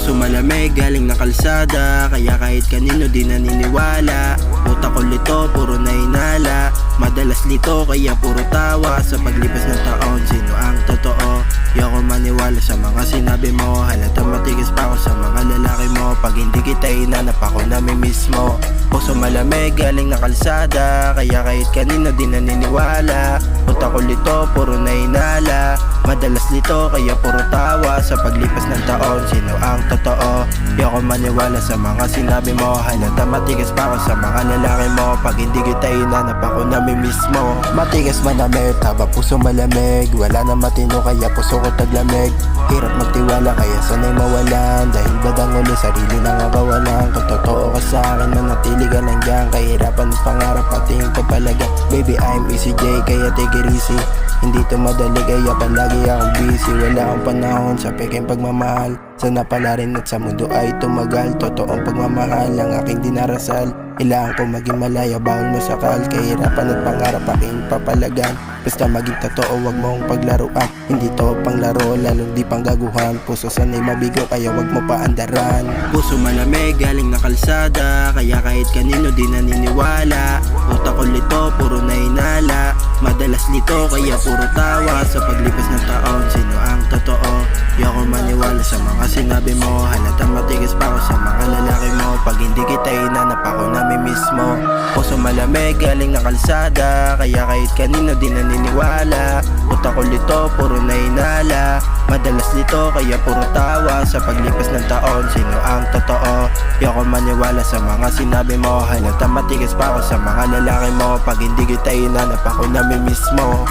Puso malamig galing na kalsada, kaya kahit kanino di naniniwala. Utak ko lito, puro na inala. Madalas lito, kaya puro tawa. Sa paglipas ng taon, sino ang totoo? Di ako maniwala sa mga sinabi mo. Halata matigas pa ako sa mga lalaki mo. Pag hindi kita inanap ako namimiss mo. Puso malamig galing na kalsada, kaya kahit kanino di naniniwala. Utak ko lito, puro na inala. Madalas lito, kaya puro tawa. Sa paglipas ng taon, sino ang totoo? Di ako maniwala sa mga sinabi mo. Halata matigas pa ako sa mga lalaki mo. Pag hindi kita inanap ako namimiss mo. Matigas manamit, taba puso malamig. Wala na matino, kaya puso ko taglamig. Hirap magtiwala, kaya sanay mawalan. Dahil badang uli, sarili nang kawalan. Kung totoo ka sa akin, manatili ka lang dyan. Kahirapan at pangarap, ating papalaga. Baby, I'm Easy J, kaya take it easy. Hindi to madali, kaya palagi akong busy. Wala akong panahon sa peking pagmamahal. Sana pala rin at sa mundo ay tumagal. Totoong pagmamahal ang aking dinarasal. Kailangan ko maging malaya, bawal mo sakal. Kahirapan at pangarap aking papalagan. Basta maging totoo, wag mong paglaruan. Hindi to panglaro, lalong di panggaguhan. Puso sanay mabigo, kaya wag mo paandaran. Puso malamig galing na kalsada, kaya kahit kanino di naniniwala. Utak ko lito, puro na inala. Madalas lito, kaya puro tawa. Sa paglipas ng taon, sino ang totoo? Di ako maniwala sa mga sinabi mo. Halata matigas pa ako sa mga lalaki mo. Pag hindi kita inanap ako namimiss mo. Puso malamig galing na kalsada, kaya kahit kanino di naniniwala. Utak ko lito, puro na inala. Madalas lito, kaya puro tawa. Sa paglipas ng taon, sino ang totoo? Di ako maniwala sa mga sinabi mo. Halata matigas pa ako sa mga lalaki mo. Pag hindi kita inanap ako namimiss mo.